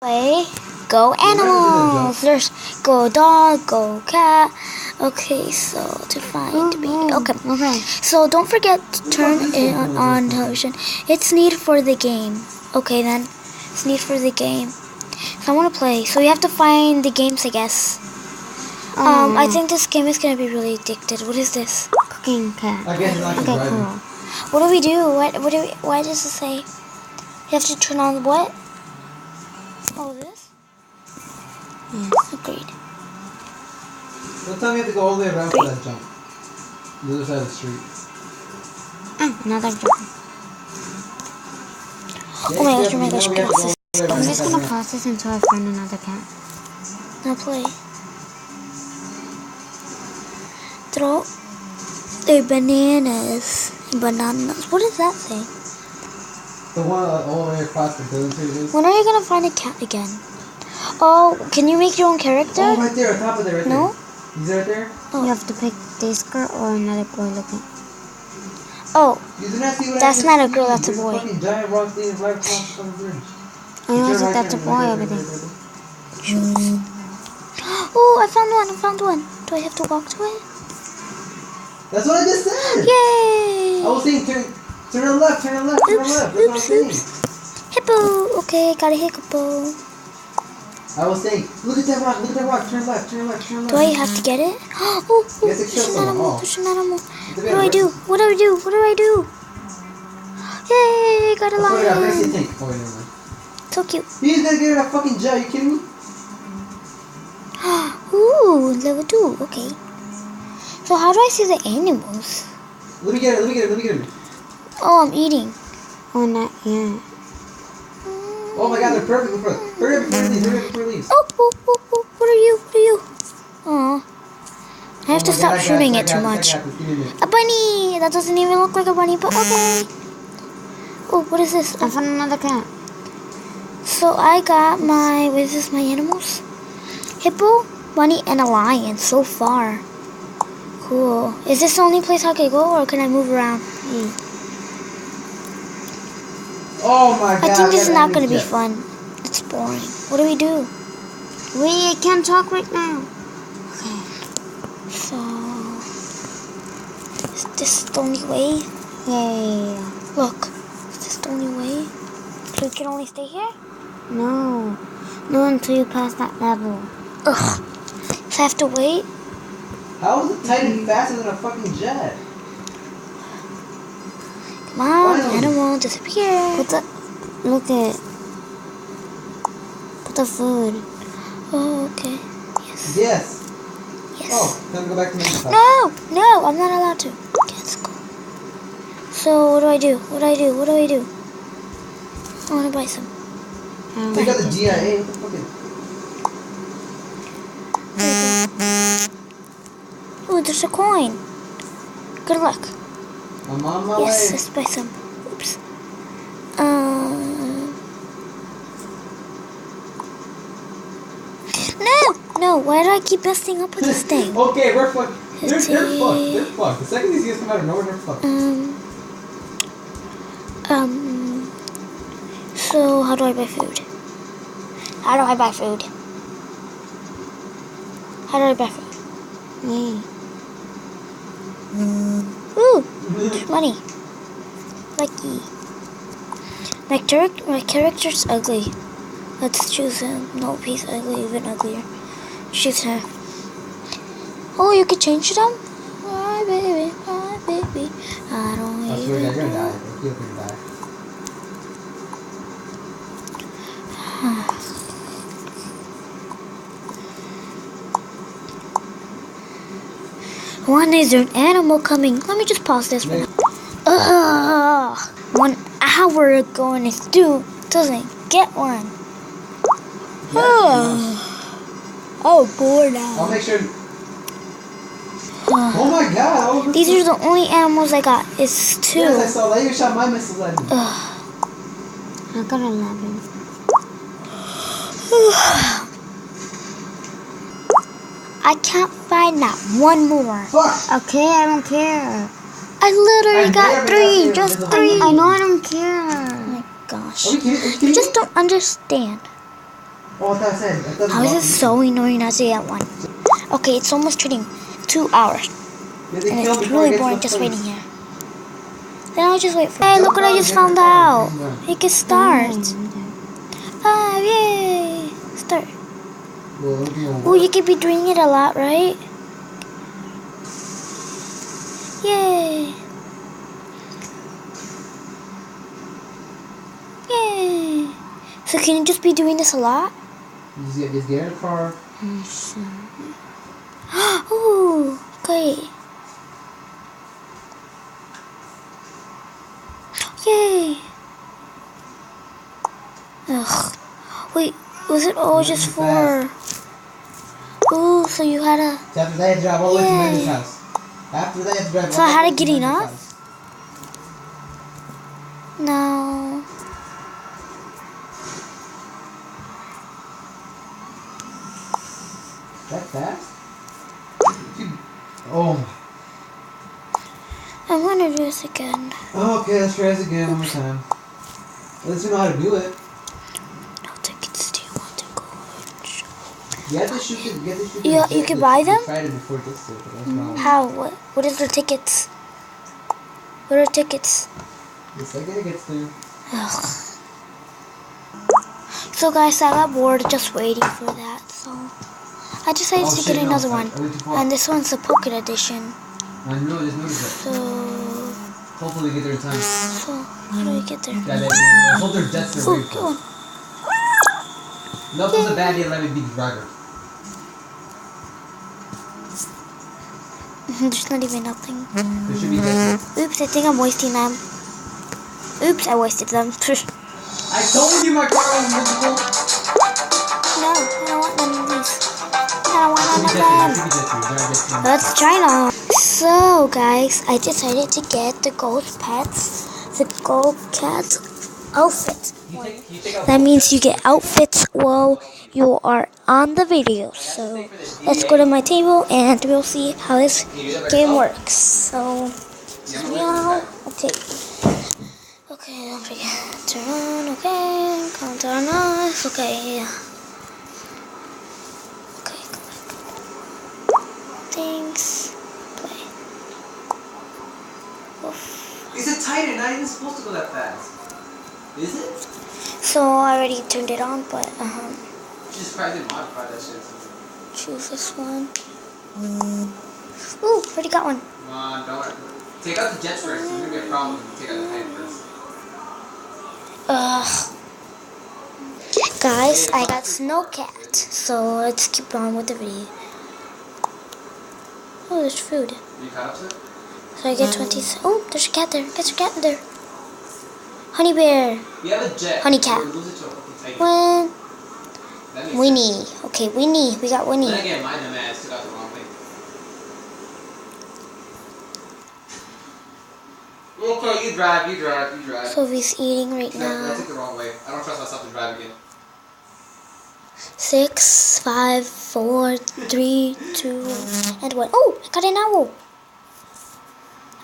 Play Go Animals. There's Go Dog, Go Cat. Okay, so to find me. Okay. So don't forget to turn it on television. It's need for the game. Okay then. It's need for the game. So I want to play. So you have to find the games, I guess. I think this game is gonna be really addicted. What is this? Cooking cat. I guess not Okay, cool. What do we do? Why does it say? You have to turn on the what? Oh, this? Yes. Agreed. Don't tell me you have to go all the way around for that jump. The other side of the street. Another jump. Oh my gosh, pause this. I'm just gonna pause this until I find another cat. Now play. Throw the bananas. Bananas. What does that say? The one all the way across the building. When are you gonna find a cat again? Oh, can you make your own character? Oh, right there, on top of there, right there. No? He's right there? Oh. You have to pick this girl or another boy looking. Oh, You do not see what that's I not a just girl, see. that's a There's boy. Fucking giant rock thing right across the fucking bridge. I know It's that right that's a there, boy right over there, there. right there. Oh, I found one. Do I have to walk to it? That's what I just said! Yay! I was saying turn to the left, turn to the left, turn to the left. That's what I was saying. Hippo. Okay, got a hippo. I was saying, look at that rock, turn left, turn left, turn left. Do I have to get it? Oh, Yes, it there's kills an someone. animal. Oh. There's an animal. The What do I do? What do I do? What do I do? Yay, got a That's what I got. Where's the lion. tank? Oh, wait, never mind. So cute. He's gonna get in a fucking jet. Are you kidding me? Ooh, level 2. Okay. So how do I see the animals? Let me get it. Oh, I'm eating. Oh, not yet. Oh my god, they're perfect. Hurry up before it leaves. Oh, what are you? Aw. I have to stop shooting it too much. A bunny! That doesn't even look like a bunny, but okay. Oh, what is this? I found another cat. So I got my, what is this, my animals? Hippo, bunny, and a lion so far. Cool. Is this the only place I could go, or can I move around? Oh my god. I think this is not going to be jet. fun. It's boring. What do we do? Wait, I can't talk right now. Okay. So, is this the only way? Yay. Look, is this the only way? So we can only stay here? No. No until you pass that level. Ugh. So I have to wait? How is the Titan faster than a fucking jet? Come on, Finally. animal, disappear. Put the food. Oh, okay. Yes. Yes. Yes. Oh, time to go back to my house. No, I'm not allowed to. Okay, let's go. So what do I do? I want to buy some. I don't Take out like the this. GIA. What the fuck is... Oh, there's a coin. Good luck. I'm on my Yes, way. let's buy some. Oops. No. Why do I keep messing up with this thing? Okay, we're fucked. They're Hit fucked. They're fucked. The second these guys come out of nowhere, they're fucked. So how do I buy food? Yay. Ooh, there's money. Lucky. My character's ugly. Let's choose him. Nope, he's ugly, even uglier. Choose him. Oh, you could change them? Bye, baby. I don't I swear to God, even you're gonna know. die. I feel you're gonna die. One is there an animal coming? Let me just pause this for now. Ugh. 1 hour ago and it still doesn't get one. Oh, bored I'll now. make sure. Oh my god! Oh, These are the only animals I got. It's 2. Yes, I saw that. You shot my missiles at me. I got 11. I can't find that one more. Fuck! Okay, I don't care. I literally got never 3, got just there. 3. I know I don't care. Oh my gosh. Are you kidding You just don't understand. Oh, I thought I said. I thought How is it so annoying not to get one? Okay, it's almost turning 2 hours. And it's really boring just waiting here. Then I'll just wait for. Hey, look what I just found out. You can start. Yay! Start. Oh, you could be doing it a lot, right? Yay! Yay! So can you just be doing this a lot? Just get in a car. Ooh, great. Yay! Ugh. Wait, was it all just for... Ooh, so you had a... So after that, you have to drive all the way to Yay. Amanda's house. After that, you have to drive So all the how way to to get Amanda's enough? house. No. That fast? Oh. I'm gonna do this again. Okay, let's try this again one more time. At least we know how to do it. No tickets. Do you want to go? You have to shoot it. You have to shoot You- it. you can buy them? We tried it before it gets to it, but that's not. How? What is the tickets? What are tickets? The second it gets there. Ugh. So guys, I got bored just waiting for that, so I decided to get another one. And this one's the Pocket Edition. I know, I just noticed So, Hopefully we get there in time. how do we get there? Yeah, I hope their jets are Oh, very go on. No, if it was a bad day, let me be the driver. There's not even nothing. There should be jets. Oops, I think I'm wasting them. Oops, I wasted them. I told you my car was movable. No, I don't want none of these. I don't want none of them. Let's try now. So, guys, I decided to get the gold pets, the gold cat outfit. That means you get outfits while you are on the video. So, let's go to my table and we'll see how this game works. So, yeah, okay. Okay, don't forget. Turn on, okay. Turn off, okay. Okay, go back. Thanks. Play. Oof. Is it tighter? Not even supposed to go that fast. Is it? So I already turned it on, but Just probably didn't modify that shit. choose this one. Ooh, already got one. Come on, don't. Take out the jets first. There's gonna be a problem if you take out the tank first. Guys, I got Snowcat. So let's keep on with the video. Oh, there's food. You caught up to it? So I get 20. Oh, there's a cat there. There's a cat there. Honey bear. You have a jet. Honey cat. Lose it to a fucking titan. When That makes Winnie. Okay, Winnie. We got sense. Winnie. Then again, my dumb ass took out the wrong way. Okay, you drive. Sophie's eating right I now. took the wrong way. I don't trust myself to drive again. 6, 5, 4, 3, 2, and 1. Oh, I got an owl.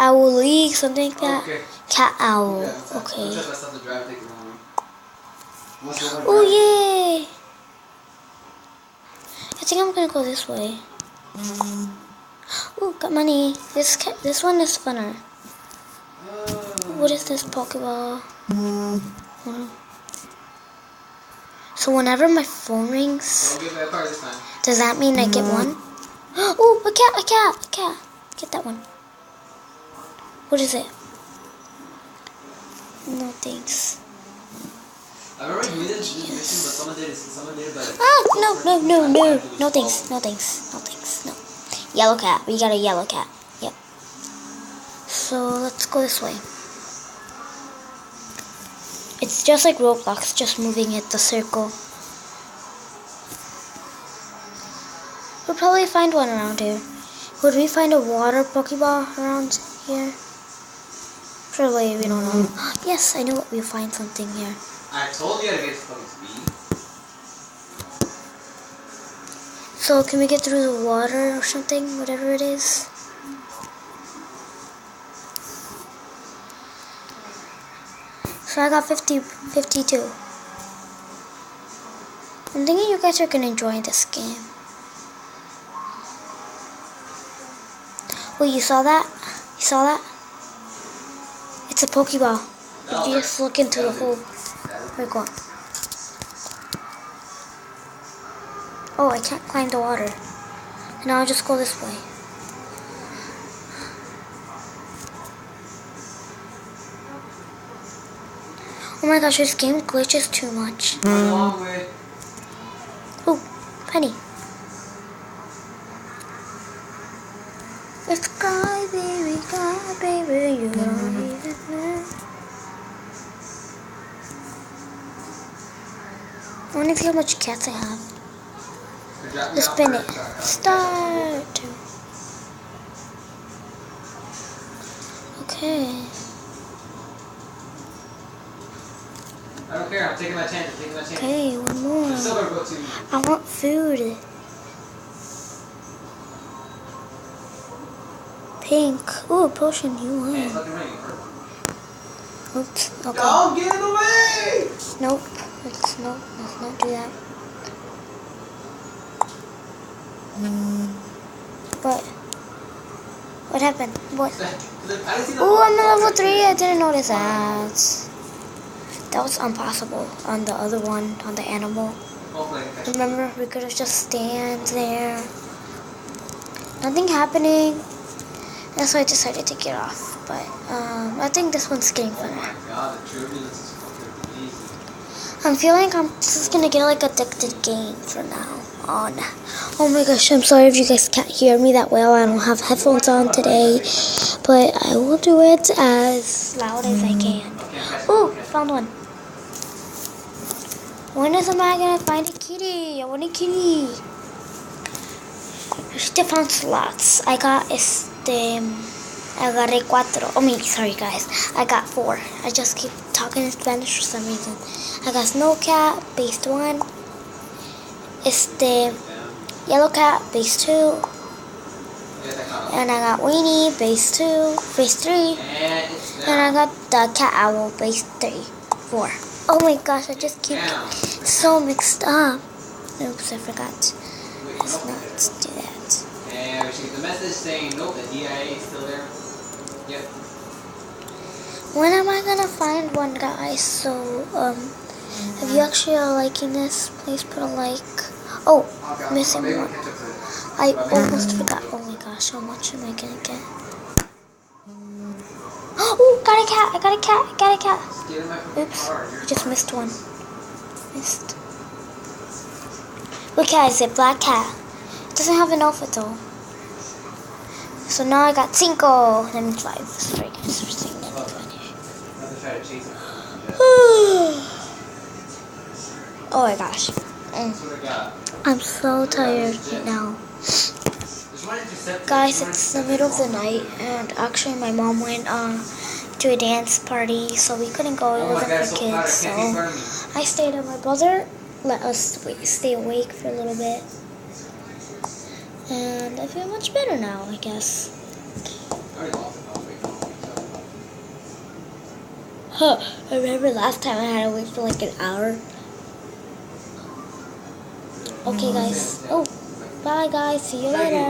Owl League, something like that. Okay. Cat owl. Yeah, I don't Okay. trust myself to drive and take the wrong way. Once I learn Oh driving- yay! I think I'm gonna go this way. Oh, got money. This one is funner. What is this Pokeball? Wow. So whenever my phone rings, Don't give that card this time. does that mean I get one? Oh, a cat. Get that one. What is it? No thanks. I remember doing this mission, but someone did it, but... Ah, no thanks, no. Yellow cat, we got a yellow cat, yep. So, let's go this way. It's just like Roblox, just moving it, the circle. We'll probably find one around here. Would we find a water Pokeball around here? Probably, we don't know. Yes, I know what we'll find something here. I told you how to get fucking speed. So can we get through the water or something, whatever it is? So I got 52. I'm thinking you guys are gonna enjoy this game. Wait, you saw that? You saw that? It's a Pokeball. If you just look into the hole. Where go? Oh, I can't climb the water. Now I'll just go this way. Oh my gosh, this game glitches too much. Oh, Penny. It's sky, baby, you don't even know. I want to see how much cats I have. Let's spin it. Start. Okay. I don't care. I'm taking my chance. Okay, one more. The silver go to. I want food. Pink. Ooh, a potion. You won. Hey, it's fucking raining. Oops. Okay. Don't get in the way! Nope. Let's not do that. What happened? What? Oh, I'm at level 3. I didn't notice that. That was impossible on the other one, on the animal. Remember, we could have just stand there. Nothing happening. That's why I decided to get off. But I think this one's getting fun. Oh my god, the turbulence is fucking easy. I'm feeling I'm just gonna get like addicted game from now on. Oh my gosh, I'm sorry if you guys can't hear me that well. I don't have headphones on today, but I will do it as loud as I can. Ooh, found one. When is am I gonna find a kitty? I want a kitty. I still found slots. I got agarré 4. Oh, sorry guys. I got 4. I just keep talking in Spanish for some reason. I got Snow Cat, base 1. Yellow Cat, base 2. And I got Weenie, base 2, base 3. And I got the Cat Owl, base 4. Oh my gosh, I just keep so mixed up. Oops, I forgot. Let's not do that. And we should get the message saying, nope, the DIA is still there. Yep. When am I gonna find one, guys? So, if you actually are liking this, please put a like. Oh, missing one. I almost forgot. Oh my gosh, how much am I gonna get? Oh, got a cat! I got a cat! Oops, I just missed one. Missed. What cat is it? Black cat. It doesn't have an outfit though. So now I got 5. That means 5. Sorry guys for saying that in Spanish. Oh my gosh. I'm so tired right now. Guys, it's the middle of the night, and actually my mom went to a dance party, so we couldn't go. It wasn't for kids, so I stayed at my brother. Let us stay awake for a little bit. And I feel much better now, I guess. Huh, I remember last time I had to wait for like an hour. Okay guys. Oh, bye guys. See you later.